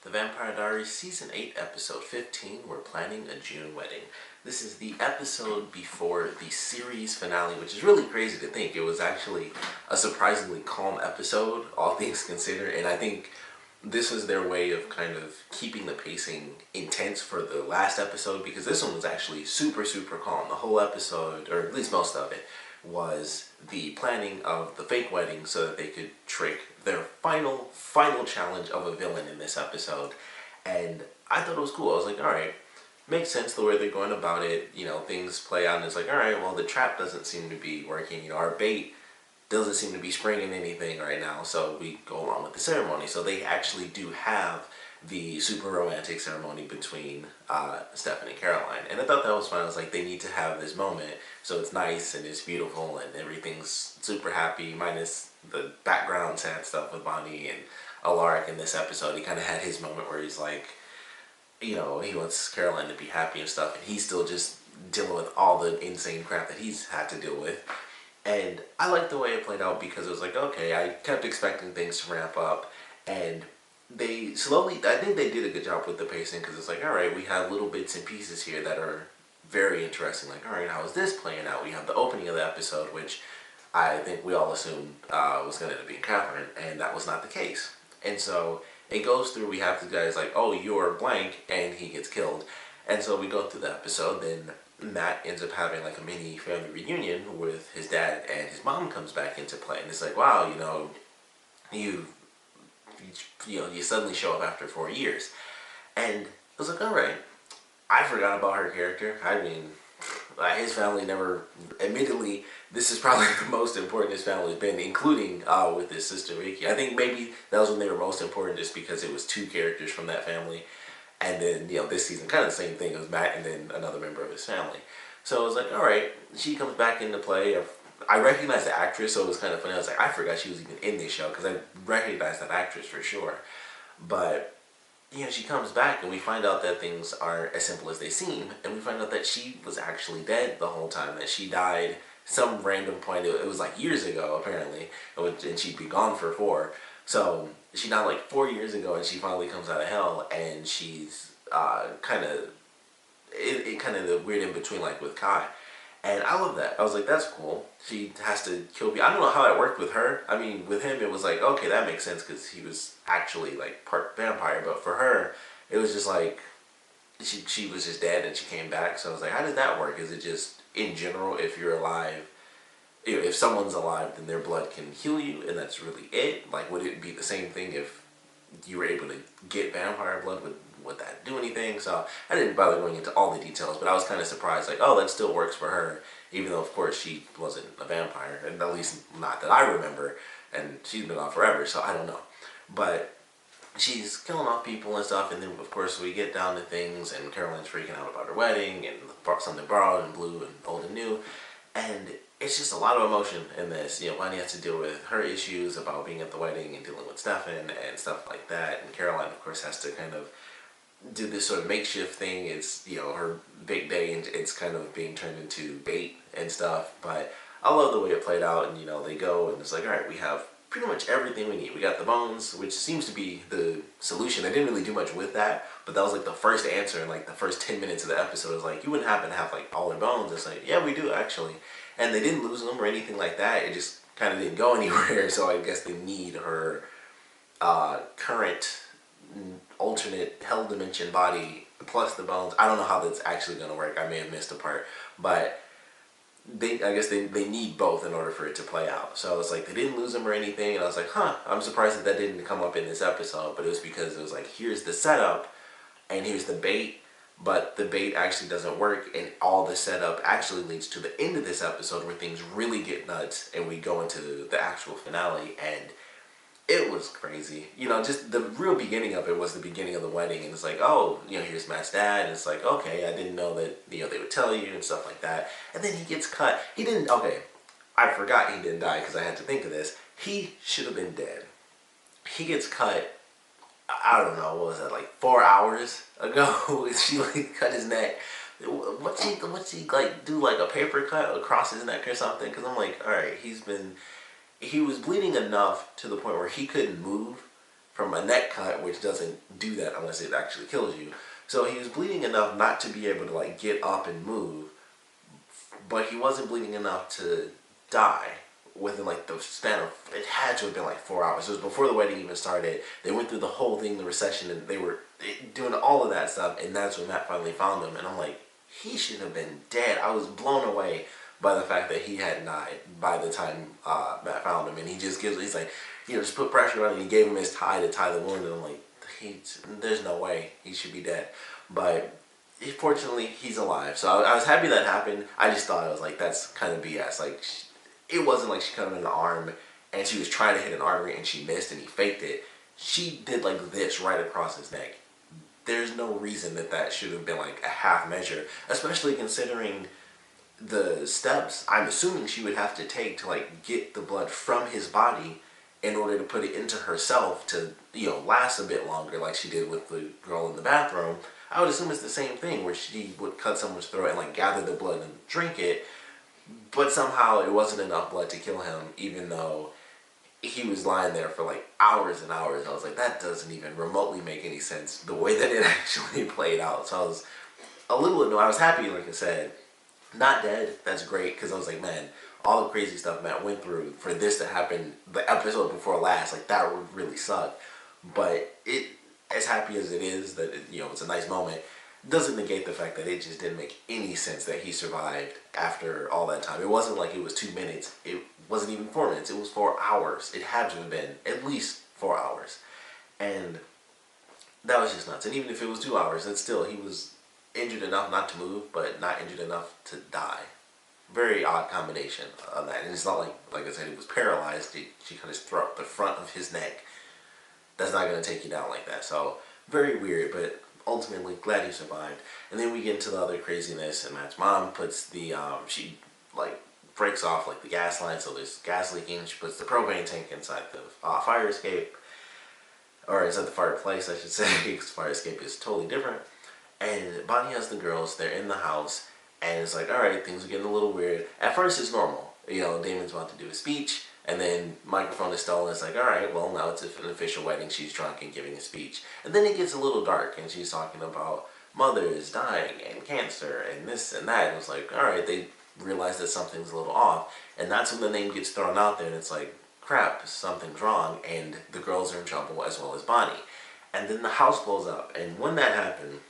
The Vampire Diaries Season 8, Episode 15, We're Planning a June Wedding. This is the episode before the series finale, which is really crazy to think. It was actually a surprisingly calm episode, all things considered, and I think this was their way of kind of keeping the pacing intense for the last episode, because this one was actually super calm. The whole episode, or at least most of it, was the planning of the fake wedding so that they could trick their final challenge of a villain in this episode. And I thought it was cool. I was like, alright, makes sense the way they're going about it. You know, things play out and it's like, alright, well, the trap doesn't seem to be working. You know, our bait doesn't seem to be springing anything right now, so we go along with the ceremony. So they actually do have the super romantic ceremony between Stefan and Caroline. And I thought that was fun. I was like, they need to have this moment so it's nice and it's beautiful and everything's super happy, minus the background sad stuff with Bonnie and Alaric in this episode. He kind of had his moment where he's like, you know, he wants Caroline to be happy and stuff, and he's still just dealing with all the insane crap that he's had to deal with. And I liked the way it played out because it was like, okay, I kept expecting things to ramp up, and they slowly, I think they did a good job with the pacing, because it's like, alright, we have little bits and pieces here that are very interesting. Like, alright, how is this playing out? We have the opening of the episode, which I think we all assumed was going to end up being Katherine, and that was not the case. And so it goes through, we have the guys like, oh, you're blank, and he gets killed. And so we go through the episode, then Matt ends up having like a mini family reunion with his dad, and his mom comes back into play, and it's like, wow, you know, you suddenly show up after 4 years. And I was like, alright, I forgot about her character. I mean, his family never, admittedly, this is probably the most important his family's been, including with his sister Vicky. I think maybe that was when they were most important, just because it was two characters from that family. And then, you know, this season, kind of the same thing. It was Matt and then another member of his family. So I was like, alright, she comes back into play. I recognized the actress, so it was kind of funny. I was like, I forgot she was even in this show, because I recognized that actress for sure. But, you know, she comes back and we find out that things aren't as simple as they seem. And we find out that she was actually dead the whole time, that she died some random point. It was like years ago, apparently, and she'd be gone for 4. So she died like 4 years ago, and she finally comes out of hell, and she's kind of the weird in between, like with Kai. And I love that. I was like, that's cool. She has to kill people. I don't know how that worked with her. I mean, with him, it was like, okay, that makes sense, because he was actually like part vampire. But for her, it was just like, she was just dead and she came back. So I was like, how does that work? Is it just, in general, if you're alive, if someone's alive, then their blood can heal you, and that's really it? Like, would it be the same thing if you were able to get vampire blood? Would that do anything? So I didn't bother going into all the details, but I was kind of surprised, like, oh, that still works for her, even though, of course, she wasn't a vampire, and at least not that I remember, and she's been on forever, so I don't know. But she's killing off people and stuff, and then, of course, we get down to things, and Caroline's freaking out about her wedding, and something borrowed and blue and old and new, and it's just a lot of emotion in this. You know, Bonnie has to deal with her issues about being at the wedding and dealing with Stefan and stuff like that, and Caroline, of course, has to kind of do this sort of makeshift thing. It's, you know, her big day, and it's kind of being turned into bait and stuff. But I love the way it played out, and, you know, they go and it's like, alright, we have pretty much everything we need. We got the bones, which seems to be the solution. I didn't really do much with that, but that was like the first answer in like the first 10 minutes of the episode. It was like, you wouldn't happen to have like all their bones. It's like, yeah, we do actually. And they didn't lose them or anything like that. It just kind of didn't go anywhere. So I guess they need her current alternate hell dimension body plus the bones. I don't know how that's actually going to work. I may have missed a part, but I guess they need both in order for it to play out. So it's like they didn't lose them or anything, and I was like, huh, I'm surprised that didn't come up in this episode. But it was because it was like, here's the setup and here's the bait, but the bait actually doesn't work, and all the setup actually leads to the end of this episode where things really get nuts and we go into the actual finale. And it was crazy. You know, just the real beginning of it was the beginning of the wedding, and it's like, oh, you know, here's Matt's dad, and it's like, okay, I didn't know that, you know, they would tell you and stuff like that. And then he gets cut. He didn't, okay, I forgot he didn't die because I had to think of this. He should have been dead. He gets cut, I don't know, what was that, like 4 hours ago? She like cut his neck. What's he like, do like a paper cut across his neck or something? Because I'm like, alright, he was bleeding enough to the point where he couldn't move, from a neck cut, which doesn't do that unless it actually kills you. So he was bleeding enough not to be able to like get up and move, but he wasn't bleeding enough to die within like the span of, it had to have been like 4 hours. It was before the wedding even started. They went through the whole thing, the recession, and they were doing all of that stuff, and that's when Matt finally found him. And I'm like, he should have been dead. I was blown away by the fact that he had died by the time Matt found him. And he just gives, he's like, you know, just put pressure on him. He gave him his tie to tie the wound, and I'm like, there's no way he should be dead. But fortunately, he's alive. So I was happy that happened. I just thought, I was like, that's kind of BS. Like, it wasn't like she cut him in the arm and she was trying to hit an artery and she missed and he faked it. She did like this right across his neck. There's no reason that that should have been like a half measure, especially considering the steps I'm assuming she would have to take to like get the blood from his body in order to put it into herself to, you know, last a bit longer, like she did with the girl in the bathroom. I would assume it's the same thing where she would cut someone's throat and like gather the blood and drink it, but somehow it wasn't enough blood to kill him, even though he was lying there for like hours and hours. I was like, that doesn't even remotely make any sense the way that it actually played out. So I was a little annoyed. I was happy, like I said, not dead. That's great, because I was like, man, all the crazy stuff Matt went through, for this to happen the episode before last, like that would really suck. But it, as happy as it is that you know it's a nice moment, doesn't negate the fact that it just didn't make any sense that he survived after all that time. It wasn't like it was 2 minutes. It wasn't even 4 minutes. It was 4 hours. It had to have been at least 4 hours. And that was just nuts. And even if it was 2 hours, then still he was injured enough not to move, but not injured enough to die. Very odd combination of that. And it's not like I said, he was paralyzed. She cut his throat, the front of his neck. That's not going to take you down like that. So very weird, but ultimately glad he survived. And then we get into the other craziness, and Matt's mom puts the she like breaks off like the gas line, so there's gas leaking. She puts the propane tank inside the fire escape, or inside the fireplace I should say, because fire escape is totally different. And Bonnie has the girls, they're in the house, and it's like, alright, things are getting a little weird. At first it's normal, you know, Damon's about to do a speech, and then microphone is stolen. It's like, alright, well now it's an official wedding. She's drunk and giving a speech. And then it gets a little dark and she's talking about mothers dying and cancer and this and that. And it's like, alright, they realize that something's a little off. And that's when the name gets thrown out there and it's like, crap, something's wrong, and the girls are in trouble as well as Bonnie. And then the house blows up. And when that happened,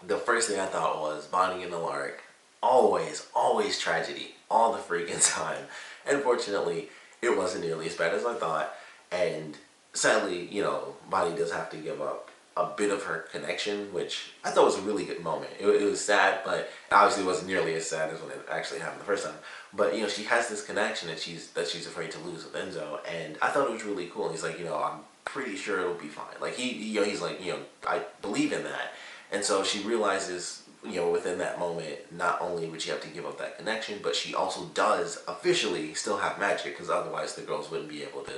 the first thing I thought was Bonnie and the Lark. Always, always tragedy. All the freaking time. Unfortunately, it wasn't nearly as bad as I thought, and sadly, you know, Bonnie does have to give up a bit of her connection, which I thought was a really good moment. It was sad, but obviously it wasn't nearly as sad as when it actually happened the first time. But, you know, she has this connection that she's afraid to lose with Enzo, and I thought it was really cool. And he's like, you know, I'm pretty sure it'll be fine. Like, he's like, you know, I believe in that. And so she realizes, you know, within that moment, not only would she have to give up that connection, but she also does officially still have magic, because otherwise the girls wouldn't be able to,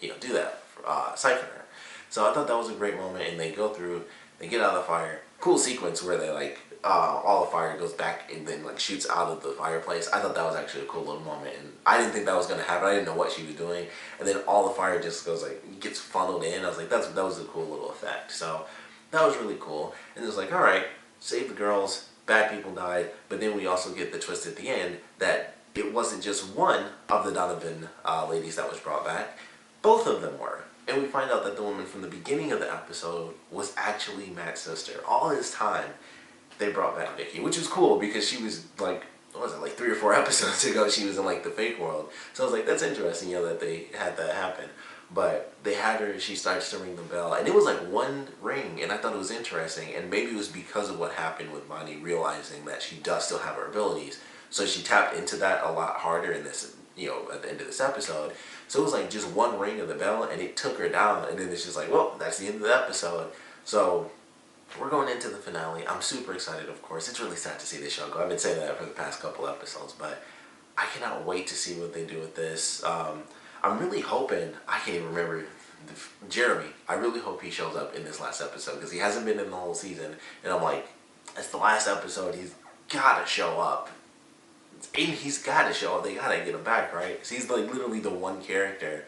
you know, do that, siphon her. So I thought that was a great moment, and they go through, they get out of the fire. Cool sequence where they like, all the fire goes back and then like shoots out of the fireplace. I thought that was actually a cool little moment, and I didn't think that was going to happen. I didn't know what she was doing, and then all the fire just goes like, gets funneled in. I was like, that was a cool little effect. So that was really cool. And it was like, alright, save the girls, bad people died, but then we also get the twist at the end that it wasn't just one of the Donovan ladies that was brought back, both of them were. And we find out that the woman from the beginning of the episode was actually Matt's sister. All this time, they brought back Vicky, which was cool because she was like, what was it, like 3 or 4 episodes ago, she was in like the fake world. So I was like, that's interesting, you know, that they had that happen. But they had her, she starts to ring the bell, and it was like one ring, and I thought it was interesting, and maybe it was because of what happened with Bonnie realizing that she does still have her abilities, so she tapped into that a lot harder in this, you know, at the end of this episode. So it was like just one ring of the bell, and it took her down, and then it's just like, well, that's the end of the episode. So we're going into the finale. I'm super excited, of course. It's really sad to see this show go. I've been saying that for the past couple episodes, but I cannot wait to see what they do with this. I'm really hoping, I can't even remember, Jeremy, I really hope he shows up in this last episode, because he hasn't been in the whole season, and I'm like, it's the last episode, he's gotta show up. He's gotta show up, they gotta get him back, right? Because he's like literally the one character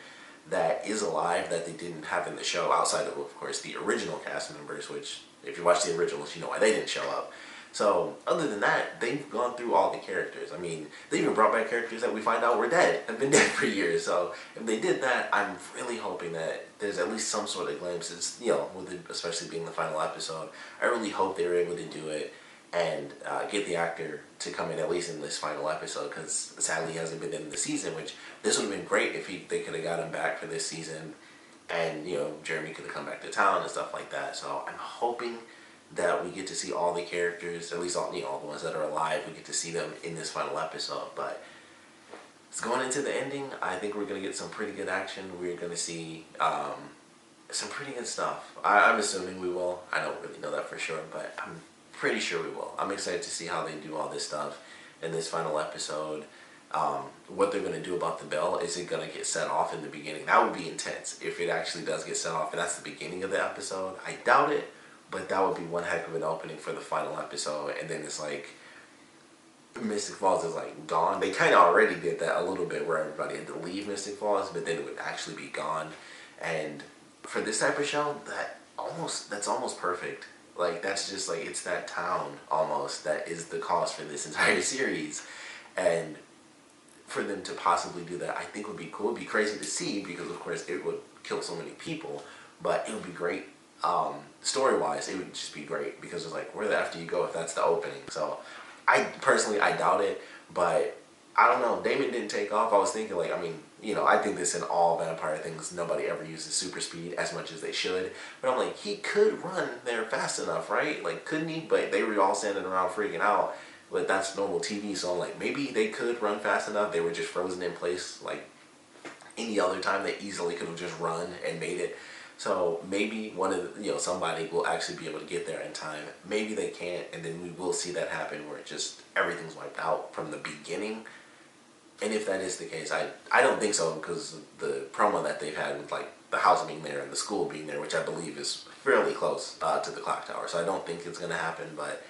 that is alive that they didn't have in the show, outside of course, the original cast members, which, if you watch the originals, you know why they didn't show up. So, other than that, they've gone through all the characters. I mean, they even brought back characters that we find out were dead, have been dead for years. So, if they did that, I'm really hoping that there's at least some sort of glimpses, you know, with it, especially being the final episode. I really hope they were able to do it and get the actor to come in at least in this final episode, because sadly he hasn't been in the season, which this would have been great if they could have got him back for this season, and, you know, Jeremy could have come back to town and stuff like that. So I'm hoping that we get to see all the characters, at least all, you know, all the ones that are alive, we get to see them in this final episode. But it's going into the ending. I think we're going to get some pretty good action. We're going to see some pretty good stuff. I'm assuming we will. I don't really know that for sure, but I'm pretty sure we will. I'm excited to see how they do all this stuff in this final episode. What they're going to do about the bell. Is it going to get set off in the beginning? That would be intense if it actually does get set off and that's the beginning of the episode. I doubt it, but that would be one heck of an opening for the final episode. And then it's like Mystic Falls is like gone. They kind of already did that a little bit where everybody had to leave Mystic Falls, but then it would actually be gone. And for this type of show, that's almost perfect. Like, that's just like, it's that town almost that is the cause for this entire series. And for them to possibly do that, I think would be cool. It'd be crazy to see because, of course, it would kill so many people, but it would be great. Story-wise, it would just be great because it's like, where the F do you go if that's the opening? So, I doubt it, but I don't know. Damon didn't take off. I was thinking, like, I mean, you know, I think this in all vampire things, nobody ever uses super speed as much as they should. But I'm like, he could run there fast enough, right? Like, couldn't he? But they were all standing around freaking out. But that's normal TV, so I'm like, maybe they could run fast enough. They were just frozen in place. Like, any other time, they easily could have just run and made it. So maybe one of the, you know, somebody will actually be able to get there in time. Maybe they can't, and then we will see that happen where it just everything's wiped out from the beginning. And if that is the case, I don't think so, because the promo that they've had with, like, the house being there and the school being there, which I believe is fairly close to the clock tower. So I don't think it's going to happen, but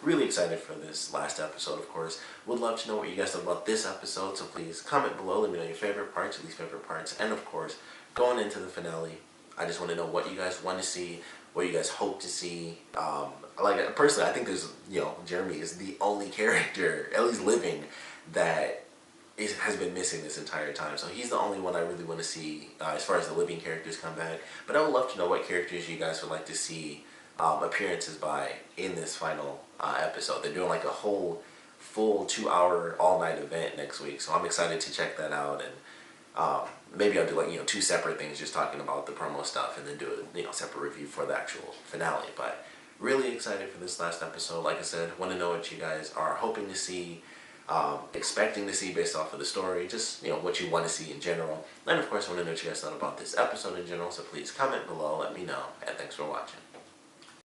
really excited for this last episode, of course. Would love to know what you guys thought about this episode, so please comment below. Let me know your favorite parts, least favorite parts. And, of course, going into the finale, I just want to know what you guys want to see, what you guys hope to see. Like, personally, I think there's, you know, Jeremy is the only character, at least living, that has been missing this entire time. So he's the only one I really want to see as far as the living characters come back. But I would love to know what characters you guys would like to see appearances by in this final episode. They're doing like a whole full 2-hour all-night event next week. So I'm excited to check that out. And maybe I'll do, like, you know, 2 separate things just talking about the promo stuff and then do a, you know, separate review for the actual finale. But really excited for this last episode. Like I said, want to know what you guys are hoping to see, expecting to see based off of the story, just, you know, what you want to see in general. And of course, I want to know what you guys thought about this episode in general, so please comment below, let me know, and thanks for watching.